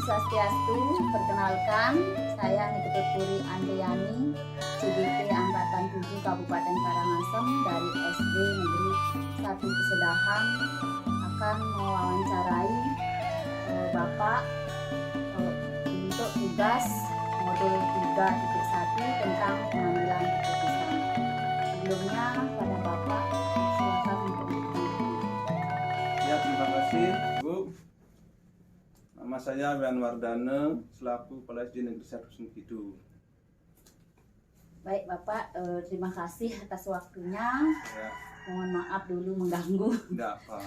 Swastiastu. Perkenalkan, saya Nikita Puri Andriani, CGP Angkatan 7 Kabupaten Karangasem dari SD Negeri 1 Kesedahan akan mewawancarai Bapak untuk tugas modul 3.1 tentang pengambilan keputusan. Sebelumnya pada Bapak, silakan untuk Ya, terima kasih Bu. Nama saya Wian Wardana, selaku Kepala SD Negeri 1 Sengkidu. Baik Bapak, terima kasih atas waktunya. Ya, Mohon maaf dulu mengganggu. enggak apa.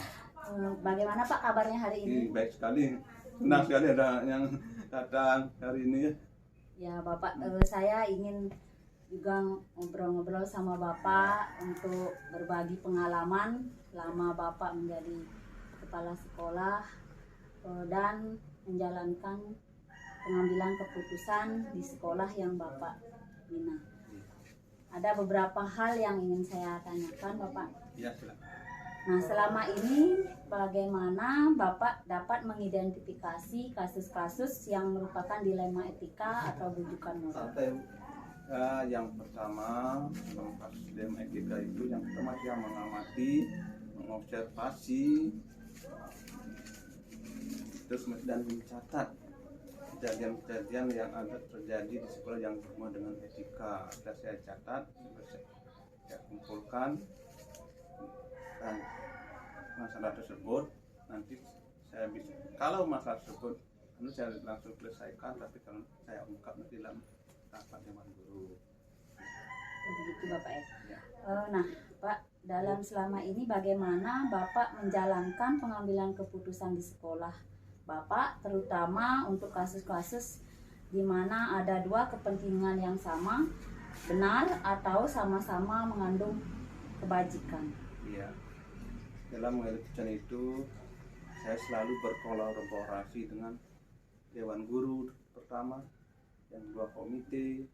Bagaimana Pak kabarnya hari ini? Ini baik sekali. Senang sekali ada yang datang hari ini. Ya Bapak, saya ingin juga ngobrol-ngobrol sama Bapak untuk berbagi pengalaman selama Bapak menjadi kepala sekolah dan menjalankan pengambilan keputusan di sekolah yang Bapak bina. Ada beberapa hal yang ingin saya tanyakan Bapak. Ya, silakan. Nah, selama ini bagaimana Bapak dapat mengidentifikasi kasus-kasus yang merupakan dilema etika atau bujukan moral? Yang pertama, dalam kasus dilema etika itu yang pertama dia mengamati, mengobservasi, terus dan mencatat kejadian-kejadian yang ada terjadi di sekolah yang berhubungan dengan etika. Sudah saya catat, saya kumpulkan, dan masalah tersebut nanti saya bisa, kalau masalah tersebut saya langsung selesaikan, tapi kalau saya ungkap nanti dalam rapat dewan guru. Begitu Bapak ya. Ya. Nah Pak, dalam selama ini bagaimana Bapak menjalankan pengambilan keputusan di sekolah Bapak, terutama untuk kasus-kasus di mana ada dua kepentingan yang sama, benar atau sama-sama mengandung kebajikan? Iya. Dalam keputusan itu saya selalu berkolaborasi dengan dewan guru pertama, yang kedua komite,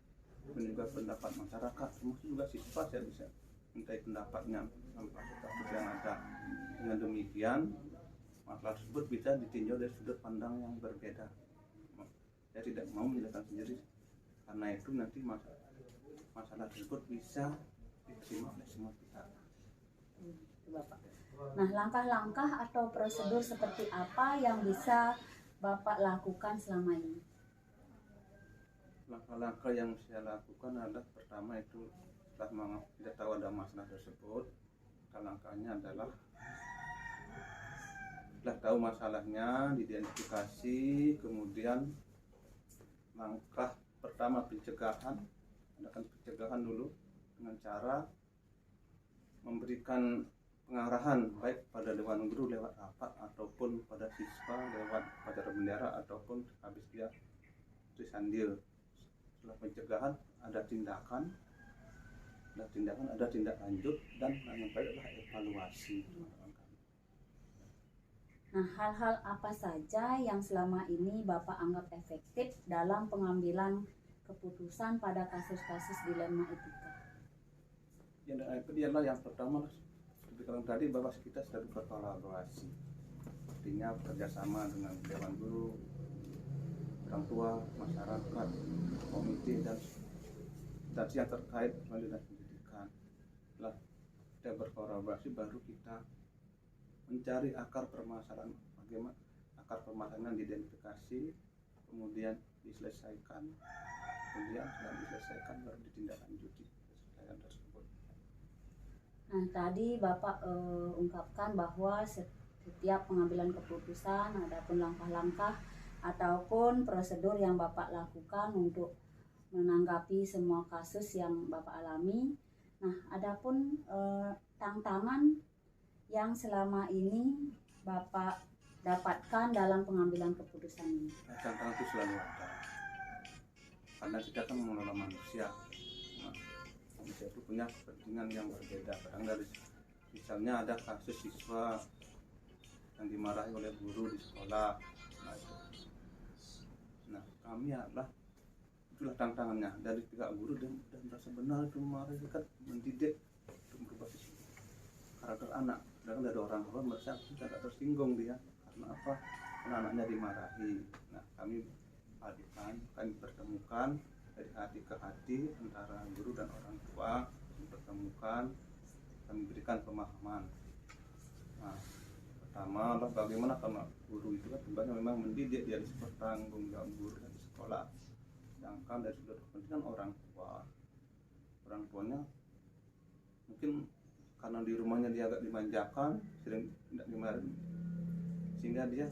dan juga pendapat masyarakat, termasuk juga siswa. Saya bisa minta pendapatnya tentang kasus yang ada. Dengan demikian masalah tersebut bisa ditinjau dari sudut pandang yang berbeda. Saya tidak mau menjelaskan sendiri, karena itu nanti masalah tersebut bisa diterima oleh semua pihak. Bapak. Nah, langkah-langkah atau prosedur seperti apa yang bisa Bapak lakukan selama ini? Langkah-langkah yang saya lakukan adalah pertama itu setelah tidak tahu ada masalah tersebut, langkahnya adalah setelah tahu masalahnya diidentifikasi, kemudian langkah pertama pencegahan, adakan pencegahan dulu dengan cara memberikan pengarahan baik pada dewan guru lewat rapat ataupun pada siswa lewat upacara bendera ataupun habis dia tulis andil. Setelah pencegahan ada tindakan, ada tindak lanjut, dan yang baik adalah evaluasi. Nah, hal-hal apa saja yang selama ini Bapak anggap efektif dalam pengambilan keputusan pada kasus-kasus dilema etika? Itu adalah yang pertama, seperti kalau tadi Bapak kita sudah berkolaborasi, artinya bekerjasama dengan dewan guru, orang tua, masyarakat, komite, dan instansi yang terkait dengan pendidikan. Setelah kita berkolaborasi, baru kita mencari akar permasalahan, bagaimana akar permasalahan diidentifikasi, kemudian diselesaikan, kemudian setelah diselesaikan baru ditindaklanjuti keselesaian tersebut. Nah, tadi Bapak ungkapkan bahwa setiap pengambilan keputusan adapun langkah-langkah ataupun prosedur yang Bapak lakukan untuk menanggapi semua kasus yang Bapak alami. Nah, adapun tantangan yang selama ini Bapak dapatkan dalam pengambilan keputusan ini? Tantangan itu selalu ada, karena kita kan mengelola manusia. Manusia itu punya kepentingan yang berbeda. Kadang dari misalnya ada kasus siswa yang dimarahi oleh guru di sekolah. Nah, kami adalah itulah tantangannya dari pihak guru, dan merasa benar itu mereka mendidik untuk merubah karakter anak. Sedangkan dari orang tua merasa agak tersinggung dia, karena apa? anak-anaknya dimarahi. Nah, kami padukan, kami pertemukan dari hati ke hati antara guru dan orang tua, dipertemukan, kami berikan pemahaman. Nah, pertama adalah bagaimana, karena guru itu kan tugasnya memang mendidik, dia seperti tanggung jawab guru di sekolah. Sedangkan dari sudut pendidikan orang tuanya mungkin karena di rumahnya dia agak dimanjakan, sering tidak dimarahi, sehingga dia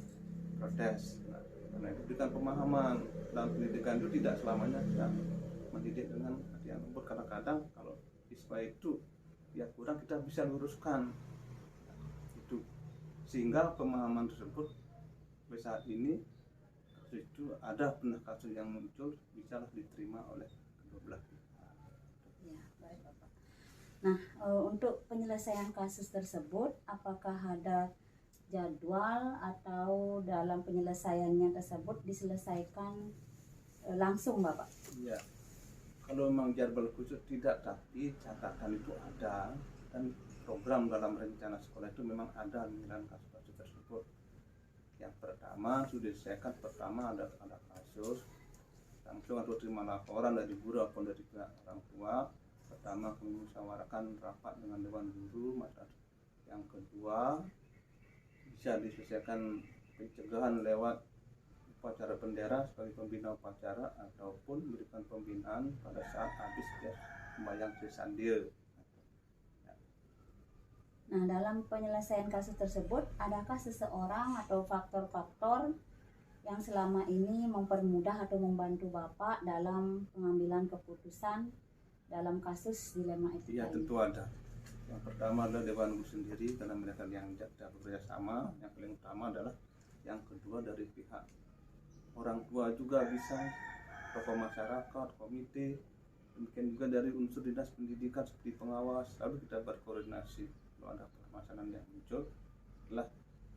protes. Nah, karena itu berikan pemahaman. Dalam pendidikan itu tidak selamanya bisa mendidik dengan hati yang lembut. Kadang-kadang kalau siswa itu ya kurang, kita bisa luruskan itu, sehingga pemahaman tersebut sampai saat ini kasus itu pernah kasus yang muncul bisa diterima oleh kedua belah pihak. Ya, baik Bapak. Nah, untuk penyelesaian kasus tersebut, apakah ada jadwal atau dalam penyelesaiannya tersebut diselesaikan langsung Bapak? Iya, kalau memang jadwal khusus tidak, tapi catatan itu ada, dan program dalam rencana sekolah itu memang ada menyelesaikan kasus-kasus tersebut. Yang pertama sudah diselesaikan, pertama ada kasus langsung atau terima laporan dari guru atau dari pihak orang tua. Pertama kami musyawarahkan rapat dengan dewan guru. Maka yang kedua bisa diselesaikan pencegahan lewat upacara bendera sebagai pembina upacara, ataupun memberikan pembinaan pada saat habis dia sembahyang Trisandil. Nah, dalam penyelesaian kasus tersebut, adakah seseorang atau faktor-faktor yang selama ini mempermudah atau membantu Bapak dalam pengambilan keputusan dalam kasus dilema etika Iya, ini? tentu ada. Yang pertama adalah Dewan Guru sendiri, karena mereka yang tidak bekerja sama. Yang paling utama adalah yang kedua dari pihak orang tua juga bisa, tokoh masyarakat, komite, demikian juga dari unsur dinas pendidikan seperti pengawas. Lalu kita berkoordinasi kalau ada permasalahan yang muncul, setelah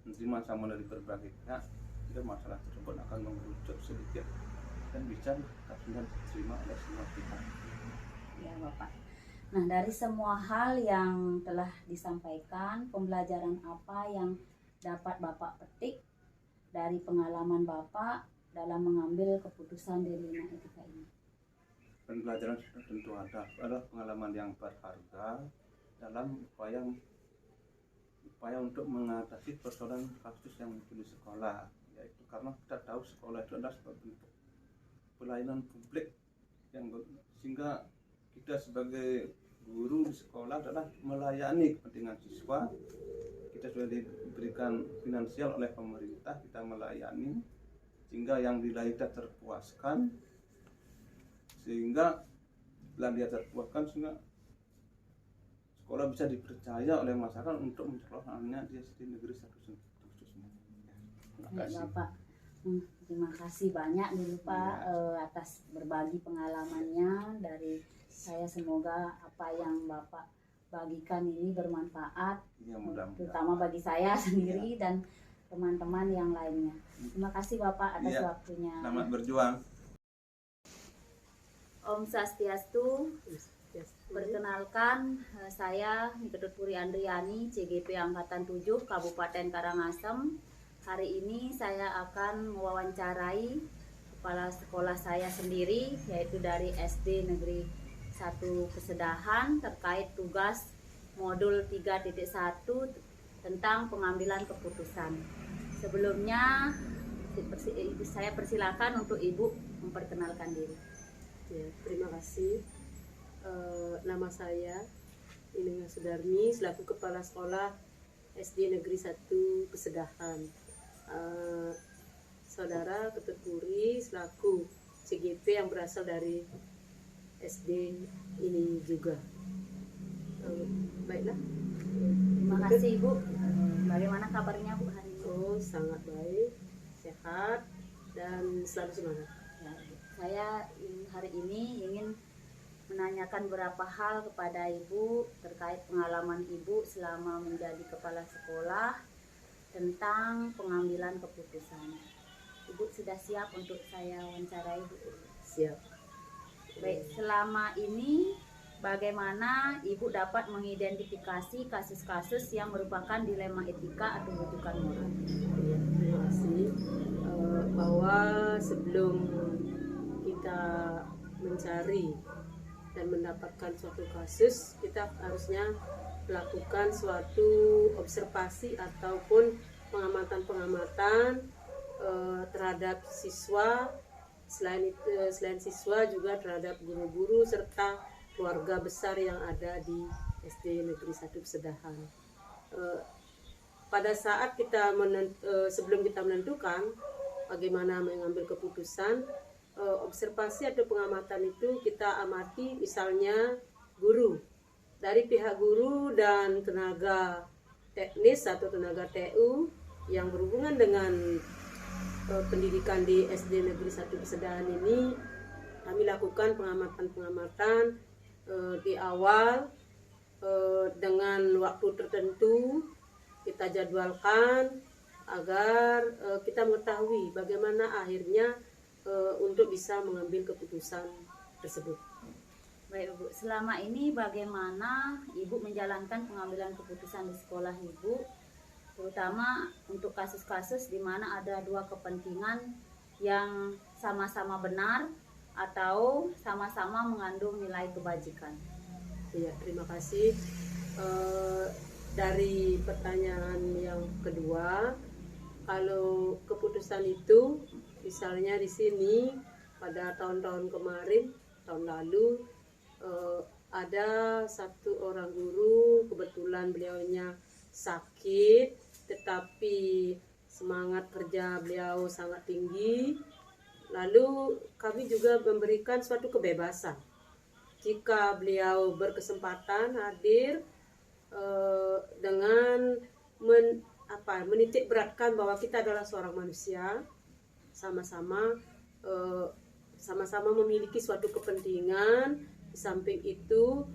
menerima sama dari berbagai pihak, jika masalah tersebut akan mengerucut sedikit dan bisa kasusnya diterima oleh semua pihak. Ya Bapak. Nah, dari semua hal yang telah disampaikan, pembelajaran apa yang dapat Bapak petik dari pengalaman Bapak dalam mengambil keputusan dilema etika ini? Pembelajaran tentu adalah pengalaman yang berharga dalam upaya untuk mengatasi persoalan kasus yang muncul di sekolah, yaitu karena kita tahu sekolah itu adalah sebagai bentuk pelayanan publik sehingga kita sebagai guru di sekolah adalah melayani kepentingan siswa. Kita sudah diberikan finansial oleh pemerintah, kita melayani sehingga yang dilayani terpuaskan, sehingga setelah dia terpuaskan, sehingga sekolah bisa dipercaya oleh masyarakat untuk mencelokkannya di SD Negeri 1 khususnya. Terima kasih. Ya, Bapak. Terima kasih banyak dulu Pak atas berbagi pengalamannya dari saya. Semoga apa yang Bapak bagikan ini bermanfaat, Ya, mudah-mudahan. terutama bagi saya sendiri dan teman-teman yang lainnya. Terima kasih Bapak atas waktunya. Selamat berjuang. Om Swastiastu. Perkenalkan, saya Ketut Puri Andriani, CGP Angkatan 7 Kabupaten Karangasem. Hari ini saya akan mewawancarai kepala sekolah saya sendiri, yaitu dari SD Negeri 1 Kesedahan, terkait tugas modul 3.1 tentang pengambilan keputusan. Sebelumnya saya persilakan untuk Ibu memperkenalkan diri. Ya, terima kasih. Nama saya Ininga Sudarmi, selaku Kepala Sekolah SD Negeri 1 Kesedahan. Saudara Ketut Puri selaku CGP yang berasal dari SD ini juga. Baiklah. Terima kasih Ibu. Bagaimana kabarnya Bu hari ini? Oh, sangat baik, sehat, dan selalu semangat. Ya, saya hari ini ingin menanyakan beberapa hal kepada Ibu terkait pengalaman Ibu selama menjadi kepala sekolah tentang pengambilan keputusan. Ibu sudah siap untuk saya wawancarai, Bu? Siap. Baik, selama ini bagaimana Ibu dapat mengidentifikasi kasus-kasus yang merupakan dilema etika atau rujukan moral? Ya, terima kasih bahwa sebelum kita mencari dan mendapatkan suatu kasus, kita harusnya melakukan suatu observasi ataupun pengamatan-pengamatan terhadap siswa, selain siswa juga terhadap guru-guru serta keluarga besar yang ada di SD Negeri 1 Pesedahan. Pada saat kita sebelum kita menentukan bagaimana mengambil keputusan, observasi atau pengamatan itu kita amati misalnya guru. Dari pihak guru dan tenaga teknis atau tenaga TU yang berhubungan dengan pendidikan di SD Negeri 1 Pesedahan ini, kami lakukan pengamatan-pengamatan di awal dengan waktu tertentu kita jadwalkan agar kita mengetahui bagaimana akhirnya untuk bisa mengambil keputusan tersebut. Baik Ibu, selama ini bagaimana Ibu menjalankan pengambilan keputusan di sekolah Ibu, terutama untuk kasus-kasus di mana ada dua kepentingan yang sama-sama benar atau sama-sama mengandung nilai kebajikan? Iya, terima kasih. Dari pertanyaan yang kedua, kalau keputusan itu misalnya di sini pada tahun-tahun kemarin, tahun lalu ada satu orang guru, kebetulan beliaunya sakit, tetapi semangat kerja beliau sangat tinggi. Lalu kami juga memberikan suatu kebebasan. Jika beliau berkesempatan hadir dengan menitik beratkan bahwa kita adalah seorang manusia, sama-sama memiliki suatu kepentingan. Di samping itu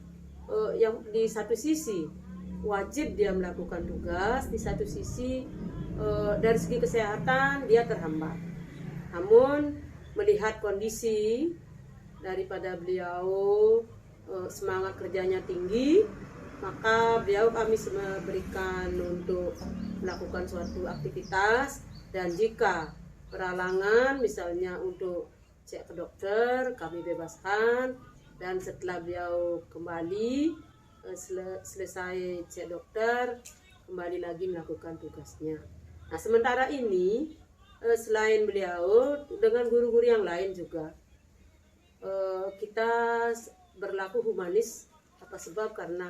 yang di satu sisi wajib dia melakukan tugas, di satu sisi dari segi kesehatan dia terhambat. Namun melihat kondisi daripada beliau semangat kerjanya tinggi, maka beliau kami berikan untuk melakukan suatu aktivitas, dan jika berhalangan misalnya untuk cek ke dokter kami bebaskan, dan setelah beliau kembali selesai cek dokter kembali lagi melakukan tugasnya. Nah, sementara ini selain beliau dengan guru-guru yang lain juga kita berlaku humanis. Apa sebab? Karena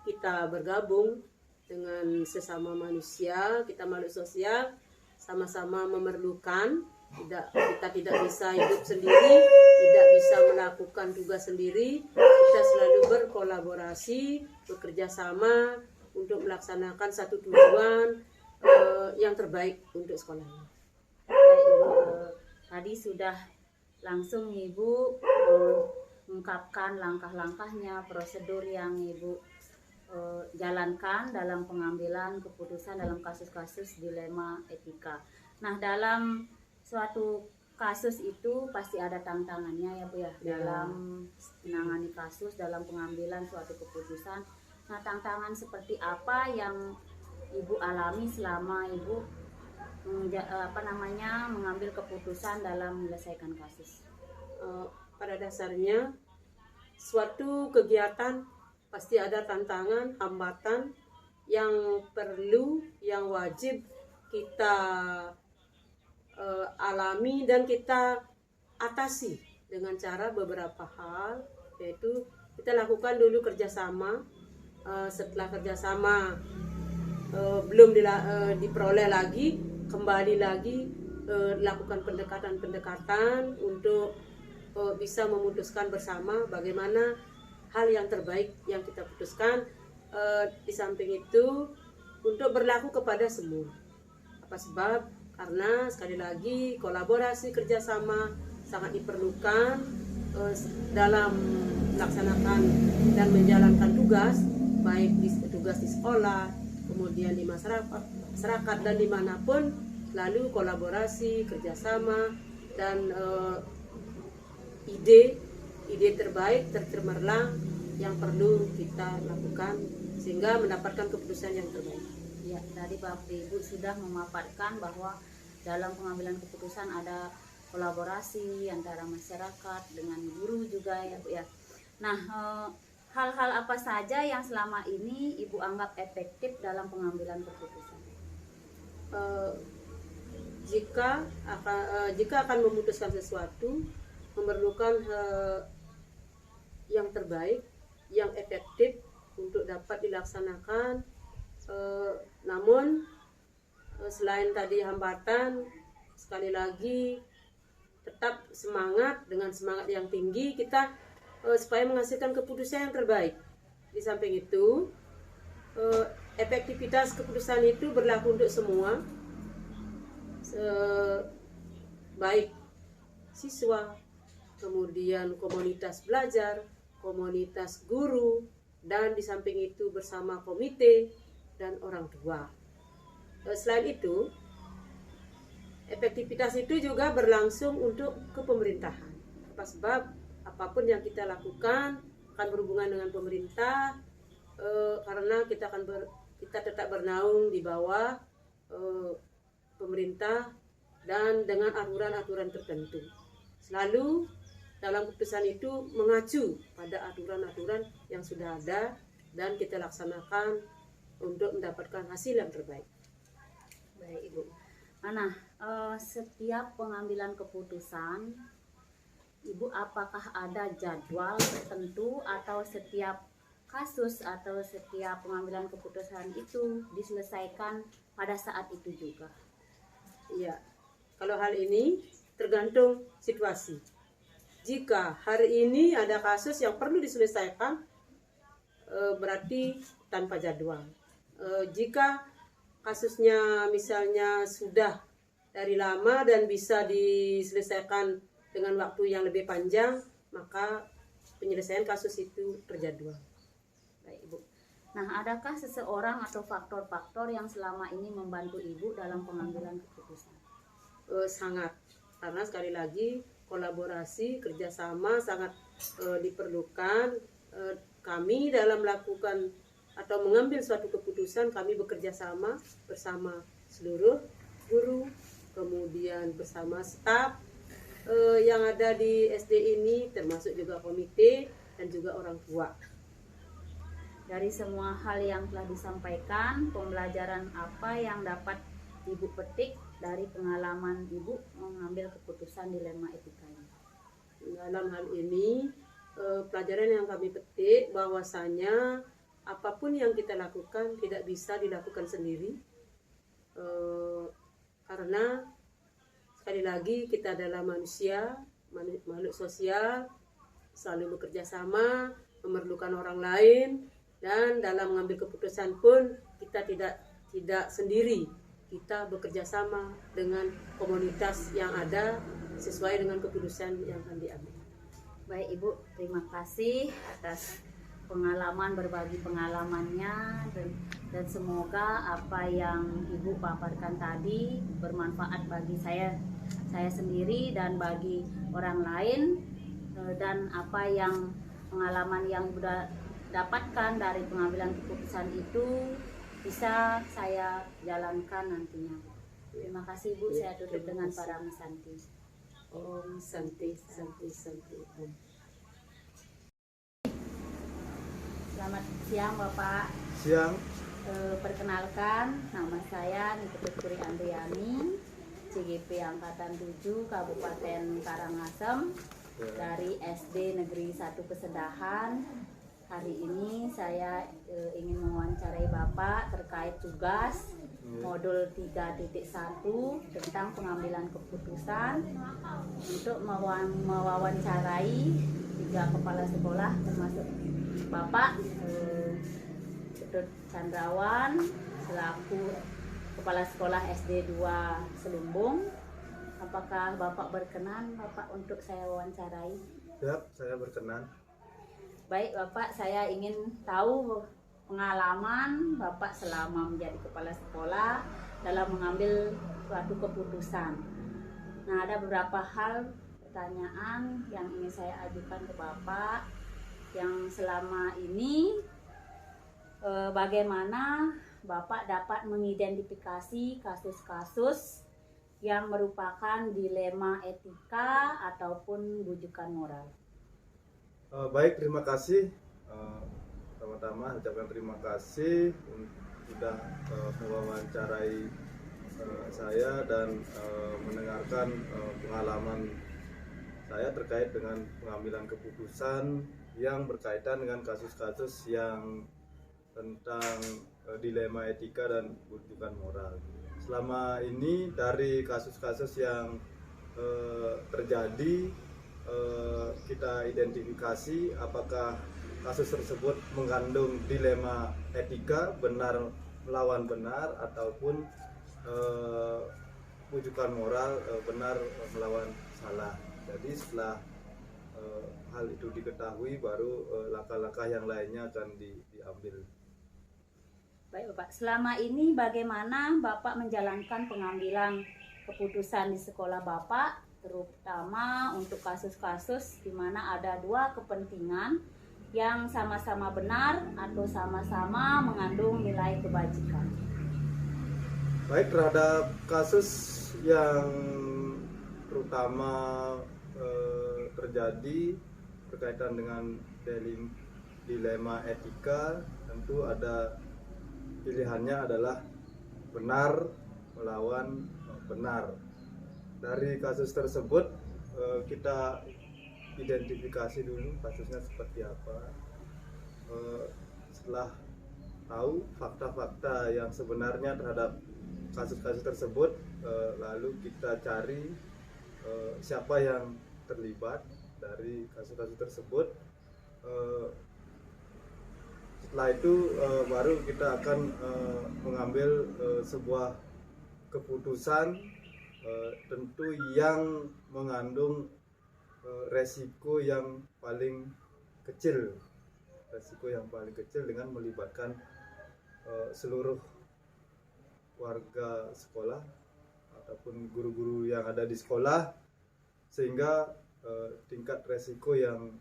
kita bergabung dengan sesama manusia, kita makhluk sosial, sama-sama memerlukan. Kita tidak bisa hidup sendiri, tidak bisa melakukan tugas sendiri. Kita selalu berkolaborasi, bekerja sama untuk melaksanakan satu tujuan yang terbaik untuk sekolah ini. Tadi sudah langsung Ibu mengungkapkan langkah-langkahnya, prosedur yang Ibu jalankan dalam pengambilan keputusan dalam kasus-kasus dilema etika. Nah, dalam suatu kasus itu pasti ada tantangannya ya Bu ya, dalam menangani kasus, dalam pengambilan suatu keputusan. Nah, tantangan seperti apa yang Ibu alami selama Ibu mengambil keputusan dalam menyelesaikan kasus? Pada dasarnya suatu kegiatan pasti ada tantangan, hambatan yang perlu, yang wajib kita alami dan kita atasi dengan cara beberapa hal, yaitu kita lakukan dulu kerjasama. Setelah kerjasama belum diperoleh lagi, kembali lagi lakukan pendekatan-pendekatan untuk bisa memutuskan bersama bagaimana hal yang terbaik yang kita putuskan. Di samping itu untuk berlaku kepada semua. Apa sebab? Karena sekali lagi kolaborasi kerjasama sangat diperlukan dalam melaksanakan dan menjalankan tugas, baik tugas di sekolah, kemudian di masyarakat dan dimanapun. Lalu kolaborasi kerjasama dan ide terbaik tercemerlang yang perlu kita lakukan sehingga mendapatkan keputusan yang terbaik. Ya, tadi Bapak Ibu sudah memaparkan bahwa dalam pengambilan keputusan ada kolaborasi antara masyarakat dengan guru juga ya Bu ya. Nah, hal-hal apa saja yang selama ini Ibu anggap efektif dalam pengambilan keputusan? Jika akan memutuskan sesuatu, memerlukan yang terbaik, yang efektif untuk dapat dilaksanakan. Namun selain tadi hambatan, sekali lagi tetap semangat, dengan semangat yang tinggi kita supaya menghasilkan keputusan yang terbaik. Di samping itu, efektivitas keputusan itu berlaku untuk semua, baik siswa, kemudian komunitas belajar, komunitas guru, dan di samping itu bersama komite dan orang tua. Selain itu, efektivitas itu juga berlangsung untuk kepemerintahan. Apa sebab apapun yang kita lakukan akan berhubungan dengan pemerintah, karena kita tetap bernaung di bawah pemerintah dan dengan aturan-aturan tertentu. Selalu dalam keputusan itu mengacu pada aturan-aturan yang sudah ada dan kita laksanakan untuk mendapatkan hasil yang terbaik. Baik Ibu. Nah, setiap pengambilan keputusan, Ibu apakah ada jadwal tertentu atau setiap kasus atau setiap pengambilan keputusan itu diselesaikan pada saat itu juga? Iya, kalau hal ini tergantung situasi. Jika hari ini ada kasus yang perlu diselesaikan, berarti tanpa jadwal. Jika kasusnya misalnya sudah dari lama dan bisa diselesaikan dengan waktu yang lebih panjang, maka penyelesaian kasus itu terjadwal. Baik Ibu. Nah, adakah seseorang atau faktor-faktor yang selama ini membantu Ibu dalam pengambilan keputusan? Sangat, karena sekali lagi kolaborasi, kerjasama sangat diperlukan. Kami dalam melakukan atau mengambil suatu keputusan, kami bekerja sama bersama seluruh guru, kemudian bersama staf yang ada di SD ini, termasuk juga komite dan juga orang tua. Dari semua hal yang telah disampaikan, pembelajaran apa yang dapat Ibu petik dari pengalaman Ibu mengambil keputusan dilema etika ini? Dalam hal ini, pelajaran yang kami petik bahwasanya apapun yang kita lakukan tidak bisa dilakukan sendiri, karena sekali lagi kita adalah manusia, makhluk sosial, selalu bekerja sama, memerlukan orang lain, dan dalam mengambil keputusan pun kita tidak sendiri, kita bekerja sama dengan komunitas yang ada sesuai dengan keputusan yang akan diambil. Baik Ibu, terima kasih atas pengalaman, berbagi pengalamannya, dan semoga apa yang Ibu paparkan tadi bermanfaat bagi saya sendiri dan bagi orang lain, dan apa yang pengalaman yang Ibu dapatkan dari pengambilan keputusan itu bisa saya jalankan nantinya. Terima kasih Bu, saya tutup dengan para Santi. Om Santi Santi Santi Om. Selamat siang Bapak. Siang. Perkenalkan, nama saya Nitiput Puri Andriani, CGP Angkatan 7 Kabupaten Karangasem, dari SD Negeri 1 Kesedahan. Hari ini saya ingin mewawancarai Bapak terkait tugas modul 3.1 tentang pengambilan keputusan, untuk mewawancarai 3 kepala sekolah termasuk Bapak Ketut Candrawan selaku Kepala Sekolah SD 2 Selumbung. Apakah Bapak berkenan Bapak untuk saya wawancarai? Siap, saya berkenan. Baik Bapak, saya ingin tahu pengalaman Bapak selama menjadi kepala sekolah dalam mengambil suatu keputusan. Nah, ada beberapa hal pertanyaan yang ingin saya ajukan ke Bapak, yang selama ini bagaimana Bapak dapat mengidentifikasi kasus-kasus yang merupakan dilema etika ataupun bujukan moral. Baik, terima kasih. Pertama-tama ucapkan terima kasih sudah mewawancarai saya dan mendengarkan pengalaman saya terkait dengan pengambilan keputusan yang berkaitan dengan kasus-kasus yang tentang dilema etika dan bujukan moral. Selama ini dari kasus-kasus yang terjadi, kita identifikasi apakah kasus tersebut mengandung dilema etika, benar melawan benar, ataupun bujukan moral, benar melawan salah. Jadi setelah hal itu diketahui, baru langkah-langkah yang lainnya akan diambil. Baik Bapak, selama ini bagaimana Bapak menjalankan pengambilan keputusan di sekolah Bapak, terutama untuk kasus-kasus di mana ada dua kepentingan yang sama-sama benar atau sama-sama mengandung nilai kebajikan? Baik, terhadap kasus yang terutama terjadi berkaitan dengan dilema etika, tentu ada pilihannya adalah benar melawan benar. Dari kasus tersebut kita identifikasi dulu kasusnya seperti apa. Setelah tahu fakta-fakta yang sebenarnya terhadap kasus-kasus tersebut, lalu kita cari siapa yang terlibat dari kasus-kasus tersebut. Setelah itu baru kita akan mengambil sebuah keputusan, tentu yang mengandung resiko yang paling kecil dengan melibatkan seluruh warga sekolah ataupun guru-guru yang ada di sekolah, sehingga tingkat resiko yang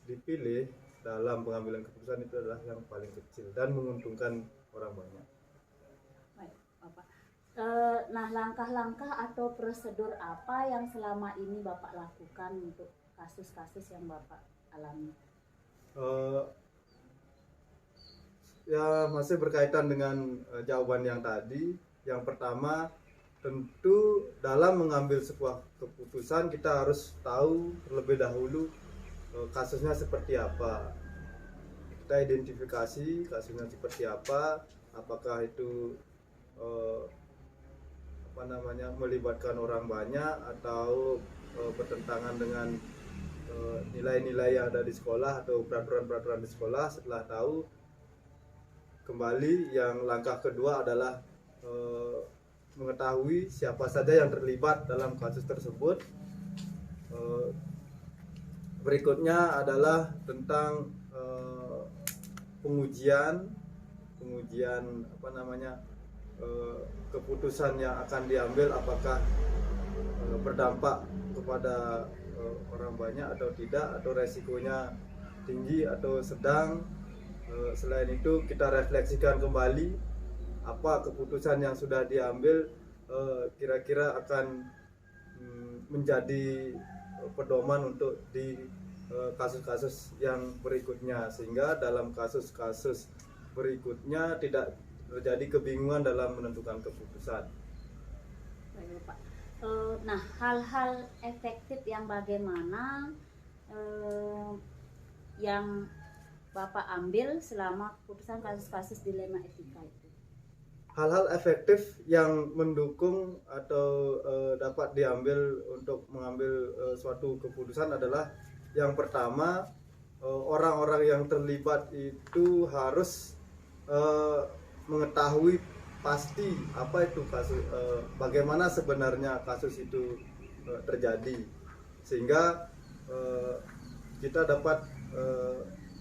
dipilih dalam pengambilan keputusan itu adalah yang paling kecil dan menguntungkan orang banyak. Baik, Bapak. Nah, langkah-langkah atau prosedur apa yang selama ini Bapak lakukan untuk kasus-kasus yang Bapak alami? Ya, masih berkaitan dengan jawaban yang tadi. Yang pertama, tentu dalam mengambil sebuah keputusan kita harus tahu terlebih dahulu kasusnya seperti apa. Kita identifikasi kasusnya seperti apa, apakah itu melibatkan orang banyak atau bertentangan dengan nilai-nilai yang ada di sekolah atau peraturan-peraturan di sekolah. Setelah tahu, kembali yang langkah kedua adalah mengetahui siapa saja yang terlibat dalam kasus tersebut. Berikutnya adalah tentang pengujian keputusan yang akan diambil, apakah berdampak kepada orang banyak atau tidak, atau resikonya tinggi atau sedang. Selain itu kita refleksikan kembali apa keputusan yang sudah diambil kira-kira akan menjadi pedoman untuk di kasus-kasus yang berikutnya, sehingga dalam kasus-kasus berikutnya tidak terjadi kebingungan dalam menentukan keputusan. Baik, Pak. Nah, hal-hal efektif yang bagaimana yang Bapak ambil selama keputusan kasus-kasus dilema etika itu? Hal-hal efektif yang mendukung atau dapat diambil untuk mengambil suatu keputusan adalah, yang pertama, orang-orang yang terlibat itu harus mengetahui pasti apa itu kasus, bagaimana sebenarnya kasus itu terjadi, sehingga kita dapat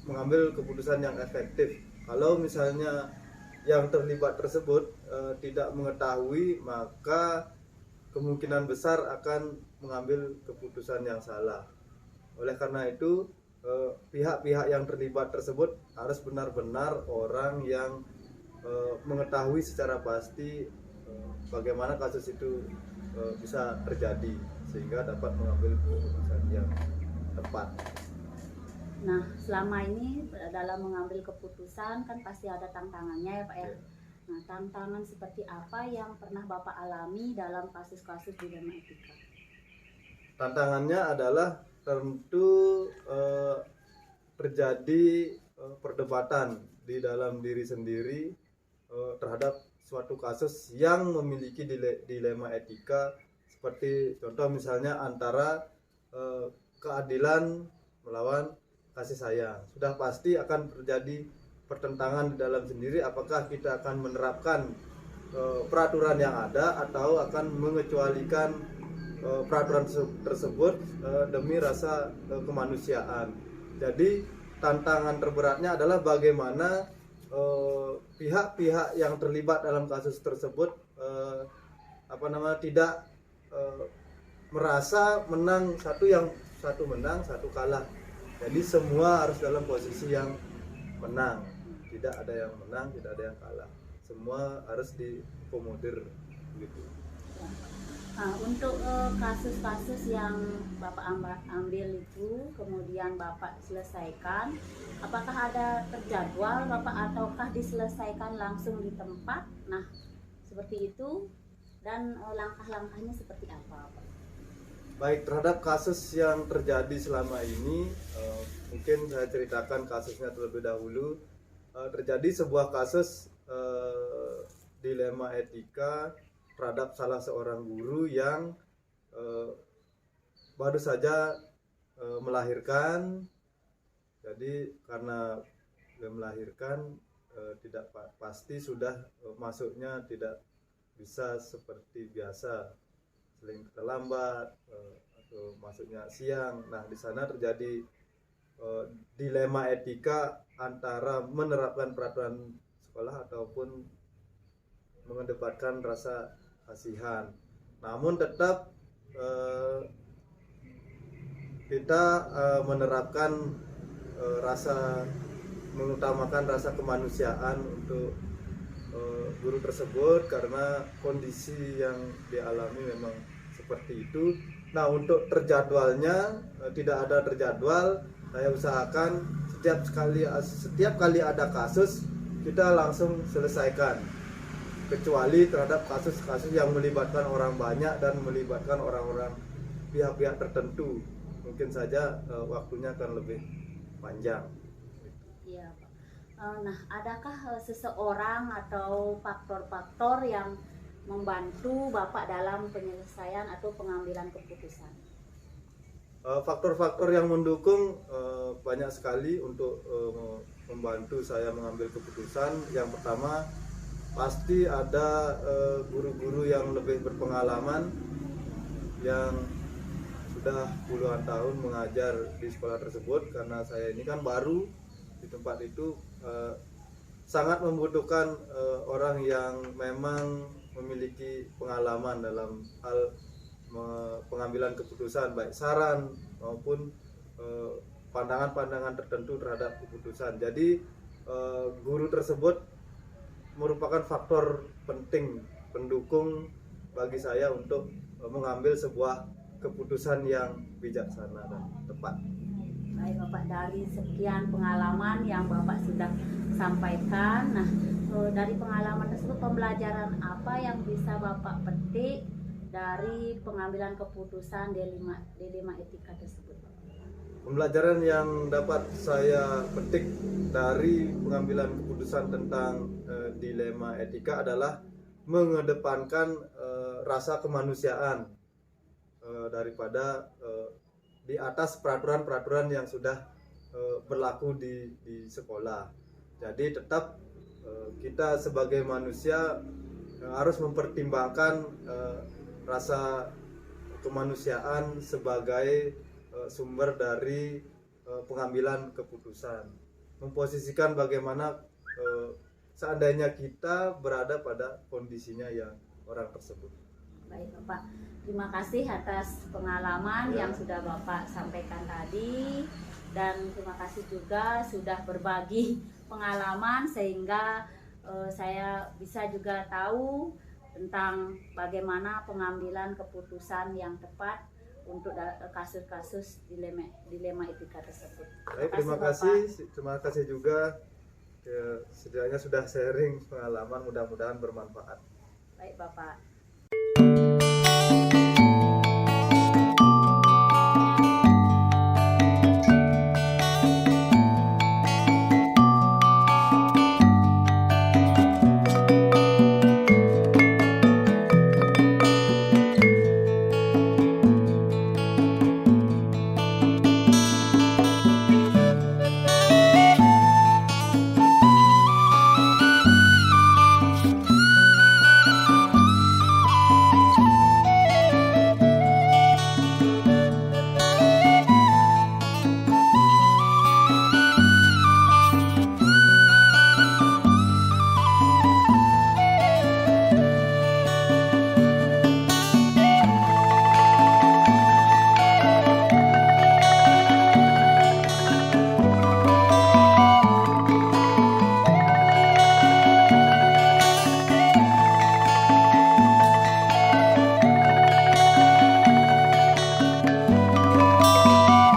mengambil keputusan yang efektif. Kalau misalnya yang terlibat tersebut tidak mengetahui, maka kemungkinan besar akan mengambil keputusan yang salah. Oleh karena itu, pihak-pihak yang terlibat tersebut harus benar-benar orang yang mengetahui secara pasti bagaimana kasus itu bisa terjadi sehingga dapat mengambil keputusan yang tepat. Nah, selama ini dalam mengambil keputusan kan pasti ada tantangannya ya Pak ya. Ya. Nah, tantangan seperti apa yang pernah Bapak alami dalam kasus-kasus dilema etika? Tantangannya adalah tentu terjadi perdebatan di dalam diri sendiri terhadap suatu kasus yang memiliki dilema etika, seperti contoh misalnya antara keadilan melawan kasih sayang. Sudah pasti akan terjadi pertentangan di dalam sendiri, apakah kita akan menerapkan peraturan yang ada atau akan mengecualikan peraturan tersebut demi rasa kemanusiaan. Jadi tantangan terberatnya adalah bagaimana pihak-pihak yang terlibat dalam kasus tersebut tidak merasa menang, satu menang satu kalah. Jadi semua harus dalam posisi yang menang, tidak ada yang menang, tidak ada yang kalah, semua harus dikomodir gitu. Nah, untuk kasus-kasus yang Bapak ambil itu kemudian Bapak selesaikan, apakah ada terjadwal Bapak ataukah diselesaikan langsung di tempat? Nah, seperti itu, dan langkah-langkahnya seperti apa Pak? Baik, terhadap kasus yang terjadi selama ini, mungkin saya ceritakan kasusnya terlebih dahulu. Terjadi sebuah kasus dilema etika terhadap salah seorang guru yang baru saja melahirkan. Jadi karena melahirkan tidak pasti sudah masuknya tidak bisa seperti biasa, sering terlambat atau masuknya siang. Nah, di sana terjadi dilema etika antara menerapkan peraturan sekolah ataupun mengedepankan rasa kasihan. Namun tetap kita menerapkan mengutamakan rasa kemanusiaan untuk guru tersebut karena kondisi yang dialami memang seperti itu. Nah, untuk terjadwalnya tidak ada terjadwal. Saya usahakan setiap kali ada kasus kita langsung selesaikan, kecuali terhadap kasus-kasus yang melibatkan orang banyak dan melibatkan orang-orang pihak-pihak tertentu, mungkin saja waktunya akan lebih panjang. Iya Pak. Nah, adakah seseorang atau faktor-faktor yang membantu Bapak dalam penyelesaian atau pengambilan keputusan? Faktor-faktor yang mendukung banyak sekali untuk membantu saya mengambil keputusan. Yang pertama, pasti ada guru-guru yang lebih berpengalaman yang sudah puluhan tahun mengajar di sekolah tersebut, karena saya ini kan baru di tempat itu. Sangat membutuhkan orang yang memang memiliki pengalaman dalam hal pengambilan keputusan, baik saran maupun pandangan-pandangan tertentu terhadap keputusan. Jadi guru tersebut merupakan faktor penting pendukung bagi saya untuk mengambil sebuah keputusan yang bijaksana dan tepat. Baik Bapak, dari sekian pengalaman yang Bapak sudah sampaikan, nah dari pengalaman tersebut pembelajaran apa yang bisa Bapak petik dari pengambilan keputusan dilema etika tersebut? Pembelajaran yang dapat saya petik dari pengambilan keputusan tentang dilema etika adalah mengedepankan rasa kemanusiaan daripada di atas peraturan-peraturan yang sudah berlaku di sekolah. Jadi tetap kita sebagai manusia harus mempertimbangkan rasa kemanusiaan sebagai sumber dari pengambilan keputusan. Memposisikan bagaimana seandainya kita berada pada kondisinya yang orang tersebut. Baik Bapak, terima kasih atas pengalaman yang sudah Bapak sampaikan tadi, dan terima kasih juga sudah berbagi pengalaman sehingga saya bisa juga tahu tentang bagaimana pengambilan keputusan yang tepat untuk kasus-kasus dilema etika tersebut. Baik, terima kasih juga ya, setidaknya sudah sharing pengalaman, mudah-mudahan bermanfaat. Baik Bapak.